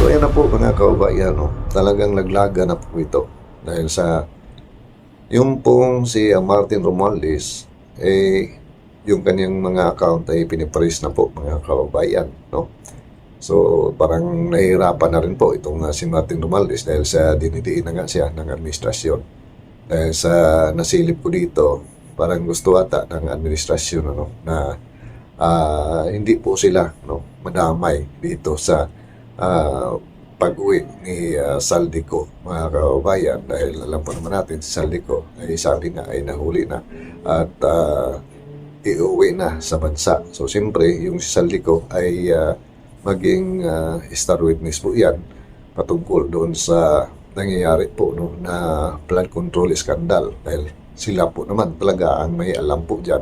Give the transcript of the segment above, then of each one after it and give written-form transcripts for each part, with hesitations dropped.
ayan na po mga kaubayan, no? Talagang laglaga na po ito. Dahil sa yung pong si Martin Romualdez, yung kanyang mga account ay pinipraise na po mga kaubayan, no? So parang nahihirapan na rin po itong si Martin Romualdez dahil sa dinidiin na nga siya ng administrasyon. Dahil sa nasilip ko dito, parang gusto ata ng administrasyon na hindi po sila madamay dito sa pag-uwi ni Saldico, mga kababayan, dahil alam po naman natin si Saldico ay sabi na ay nahuli na at iuwi na sa bansa. So siyempre yung si Saldico ay maging star witness po yan patungkol doon sa nangyayari po na flood control scandal, dahil sila po naman talaga ang may alam po dyan,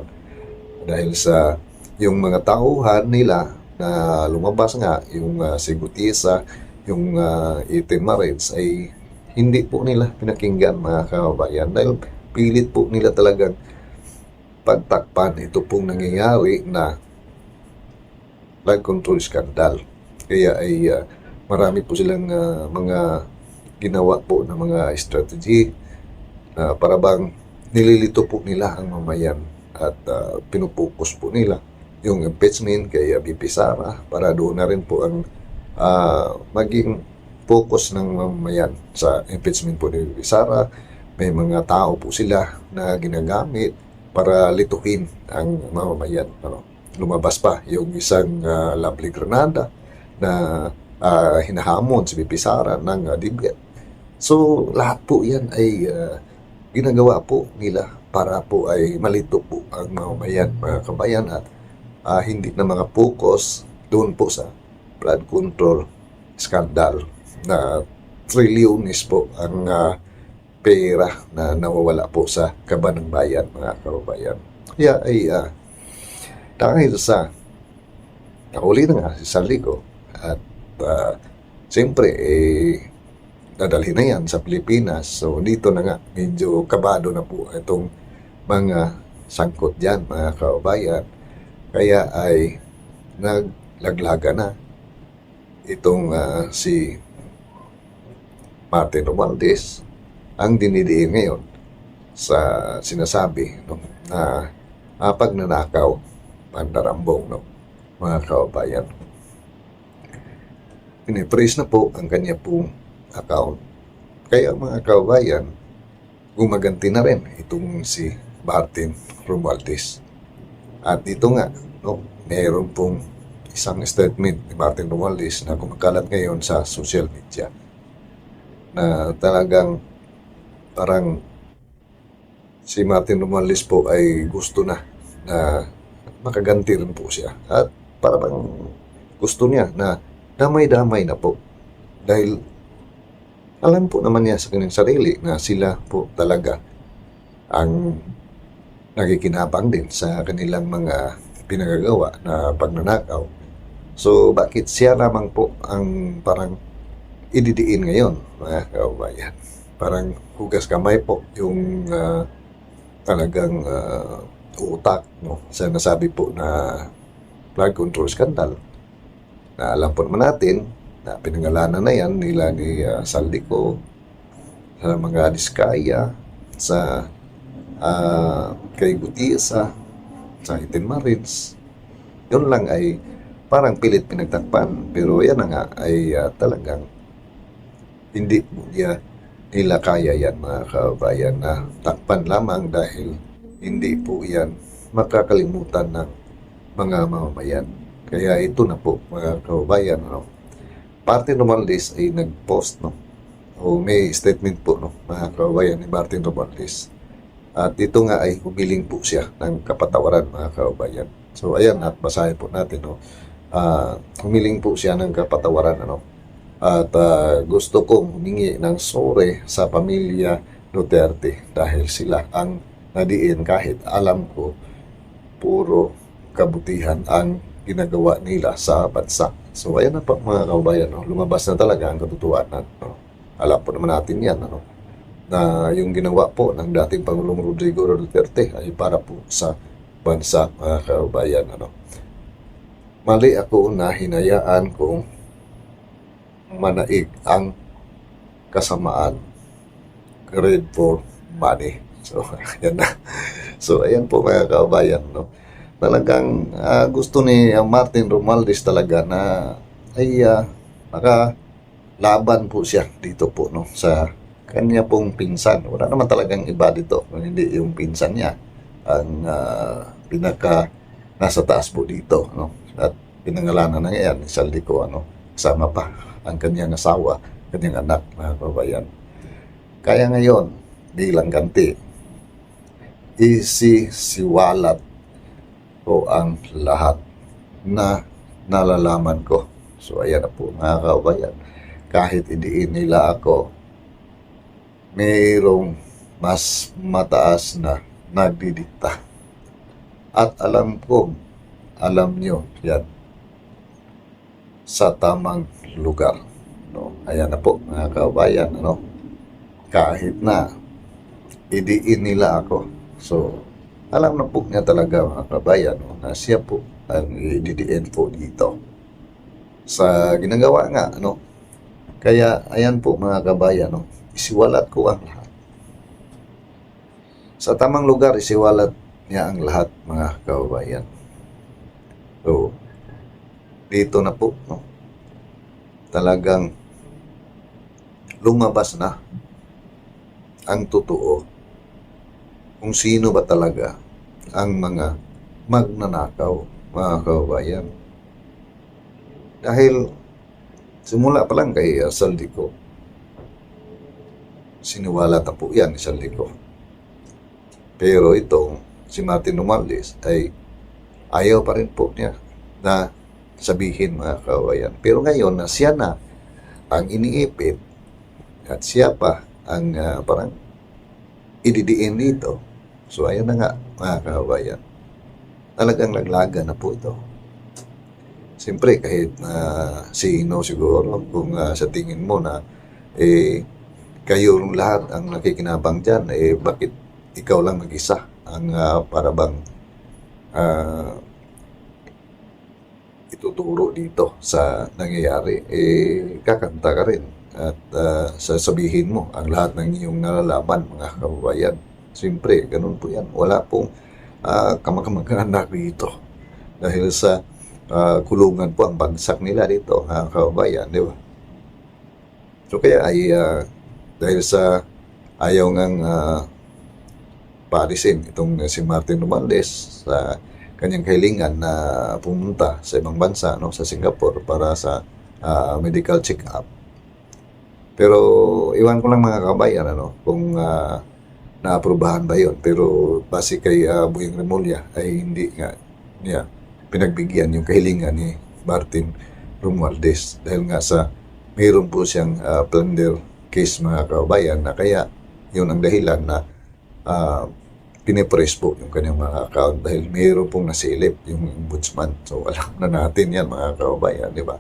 dahil sa yung mga tauhan nila na lumabas nga, yung si Gutisa, yung Itin Marins, ay hindi po nila pinakinggan mga kababayan, dahil pilit po nila talagang pagtakpan ito pong nangyayari na flood control scandal. Kaya ay marami po silang mga ginawa po na mga strategy para bang nililito po nila ang mamayan at pinupokus po nila yung impeachment kay BP Sara para doon na rin po ang maging focus ng mamayan sa impeachment po ni BP Sara. May mga tao po sila na ginagamit para lituhin ang mamamayan. Lumabas pa yung isang Lovely Granada na hinahamon si BP Sara ng DBet. So lahat po yan ay ginagawa po nila para po ay malito po ang mamamayan, mga kabayan, at hindi na mga focus doon po sa flood control scandal na trilyones po ang pera na nawawala po sa kaban ng bayan, mga kababayan. Kaya ay dahil sa nahuli na nga si Saldico at siyempre dadalhin na yan sa Pilipinas. So dito na nga medyo kabado na po itong mga sangkot dyan, mga kababayan. Kaya ay naglaglaga na itong si Martin Romualdez ang dinidiin ngayon sa sinasabi na pagnanakaw, pandarambong, mga kababayan. Pinipraise na po ang kanya pong account. Kaya mga kababayan, gumaganti na rin itong si Martin Romualdez. At dito nga, mayroon pong isang statement ni Martin Romualdez na kumakalat ngayon sa social media na talagang parang si Martin Romualdez po ay gusto na makaganti rin po siya. At parang gusto niya na damay-damay na po. Dahil alam po naman niya sa kanyang sarili na sila po talaga ang nakikinabang din sa kanilang mga pinagagawa na pagnanakaw. So bakit siya lamang po ang parang ididiin ngayon, mga kababayan? Parang hugas kamay po yung talagang utak sa nasabi po na flood control scandal na alam po naman natin na pinangalanan na yan nila ni Saldico sa mga Diskaya, sa kay Gutisa, sa Itin Marins. Yun lang ay parang pilit pinagtakpan, pero yan na nga ay talagang hindi po nila kaya yan, mga kababayan, na takpan lamang dahil hindi po yan makakalimutan ng mga mamamayan. Kaya ito na po, mga kababayan, Martin Romualdez ay nag-post o may statement po mga kababayan ni Martin Romualdez. At ito nga ay humiling po siya ng kapatawaran, mga kababayan. So ayan, at basahin po natin. Humiling po siya ng kapatawaran. At gusto kong humingi ng sorry sa pamilya Duterte dahil sila ang nadiin kahit alam ko puro kabutihan ang ginagawa nila sa bansa. So ayan na po, mga kababayan, lumabas na talaga ang katotohanan. Alam po naman natin yan, na yung ginawa po ng dating Pangulong Rodrigo Duterte ay para po sa bansa, mga kababayan. Mali ako na hinayaan kong manaig ang kasamaan, greed for money. So, ayan na. So, ayan po mga kabayan, no? Talagang gusto ni Martin Romualdez talaga na ay makalaban po siya dito po, no, sa kanya pong pinsan. Wala naman talagang iba dito, hindi yung pinsan niya ang pinaka nasa taas po dito, no? At pinangalanan na yan, Saldico, ano, kasama pa ang kanyang asawa, kanyang anak, mga kabayan. Kaya ngayon, bilang ganti, isisiwalat ko ang lahat na nalalaman ko. So, ayan na po mga kabayan. Kahit idiin nila ako, mayroong mas mataas na nagdidikta. At alam nyo, yan, sa tamang lugar. No? Ayan na po mga kabayan, ano? Kahit na idiin nila ako. So, alam na po niya talaga mga kabayan, no, na siya po ang ididiin po dito sa ginagawa nga, no? Kaya ayan po mga kabayan, no, isiwalat ko ang lahat. Sa tamang lugar, isiwalat niya ang lahat mga kabayan. So, dito na po, no, talagang lumabas na ang totoo kung sino ba talaga ang mga magnanakaw, mga kabayan. Dahil simula pa lang kay Saldico, siniwala na po yan ni Saldico. Pero itong si Martin Romualdez ay ayaw pa rin po niya na sabihin, mga kabayan. Pero ngayon na siya na ang iniipit at siya pa ang parang ididiin dito. So ayan na nga mga kabayan. Talagang laglaga na po ito. Siyempre kahit sino siguro kung sa tingin mo na kayo lahat ang nakikinabang dyan, bakit ikaw lang mag-isa ang para bang ituturo dito sa nangyayari, kakanta ka rin at sasabihin mo ang lahat ng iyong nalalaman, mga kababayan. Siyempre, ganun po yan. Wala pong kamag-anak dito dahil sa kulungan po ang bagsak nila dito, mga kababayan, di ba? So kaya ay dahil sa ayaw ngang paalisin itong si Martin Romualdez sa kanyang kahilingan na pumunta sa ibang bansa, no, sa Singapore para sa medical check-up. Pero iwan ko lang mga kabayan, ano, kung naaprubahan ba yun. Pero base kay Boyeng Remulla ay hindi nga niya pinagbigyan yung kahilingan ni Martin Romualdez dahil nga sa mayroon po siyang plunder case, mga kabayan, na kaya yun ang dahilan na pinipress po yung kanyang mga account dahil mayroon pong nasilip yung ombudsman. So alam na natin yan, mga kababayan, di ba?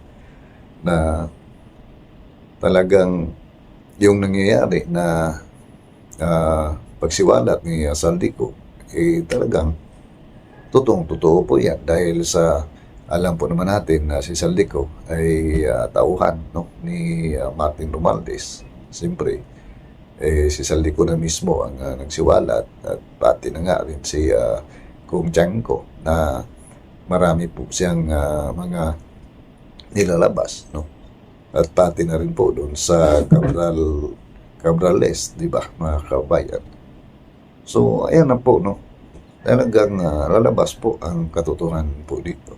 Na talagang yung nangyayari na pagsiwalat ni Saldico, talagang totoong-totoo po yan dahil sa alam po naman natin na si Saldico ay tauhan, no, ni Martin Romualdez. Siyempre, si Saldico na mismo ang nagsiwalat at pati na nga rin si Kung Tiangco na marami po siyang mga nilalabas, no? At pati na rin po doon sa Cabrales, di ba, mga kabayan. So, ayan na po, no? Talagang lalabas po ang katotohanan po dito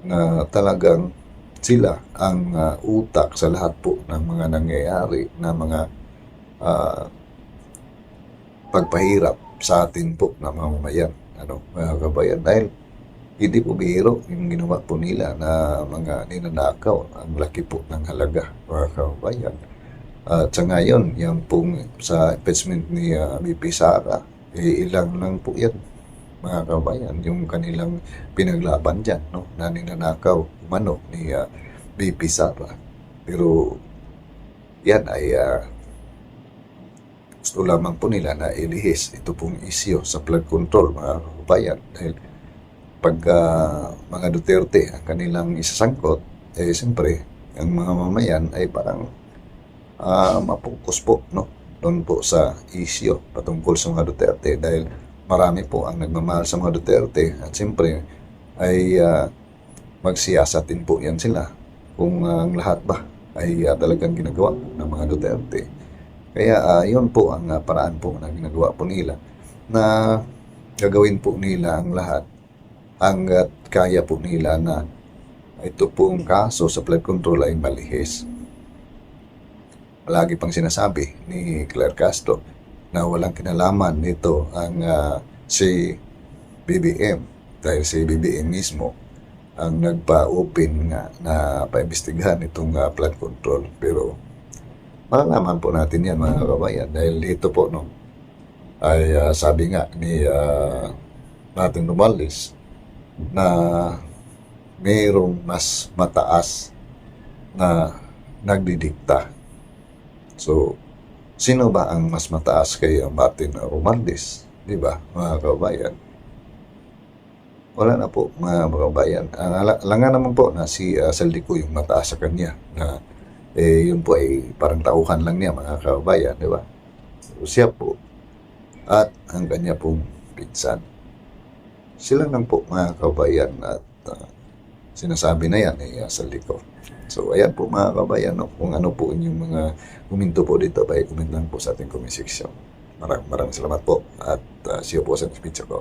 na talagang sila ang utak sa lahat po ng mga nangyayari na mga pagpahirap sa atin po na mamamayan, ano, mga kabayan. Dahil hindi po bihiro yung ginawa po nila na mga ninanakaw. Ang laki po ng halaga, mga kabayan. At sa ngayon, yan pong sa impeachment ni BP Sara, ilang lang po yan, mga kabayan, yung kanilang pinaglaban dyan, no, na ninanakaw umano ni BP Sara. Pero yan ay gusto lamang po nila na ilihis ito pong isyo sa flood control, mga kabayan. Dahil pag mga Duterte ang kanilang isasangkot, siyempre, ang mga mamayan ay parang mapokus po, no, doon po sa isyo patungkol sa mga Duterte, dahil marami po ang nagmamahal sa mga Duterte at siyempre ay magsiyasat din po yan sila kung ang lahat ba ay talagang ginagawa ng mga Duterte. Kaya yun po ang paraan po na ginagawa po nila, na gagawin po nila ang lahat hanggat kaya po nila na ito pong kaso sa flood control ay malihis. Palagi pang sinasabi ni Claire Castro na walang kinalaman nito ang si BBM, dahil si BBM mismo ang nagpa-open nga na paimbestigahan itong flood control. Pero malalaman po natin yan, mga kabayan, dahil dito po, no, ay sabi nga ni Martin Romualdez na mayroong mas mataas na nagdidikta. So, sino ba ang mas mataas kay Martin Romualdez? Di ba, mga kabayan? Wala na po, mga kabayan. Alangan naman po na si Saldico yung mataas sa kanya, na yun po ay parang tauhan lang niya, mga kabayan, di ba? So, siya po at ang kanya pong pinsan. Sila lang po, mga kabayan, at sinasabi na yan ni Saldico. So, ayan po, mga kabayan, no? Kung ano po inyong mga kuminto po dito, comment lang po sa ating comment section. Maraming salamat po, at see you po sa next video ko.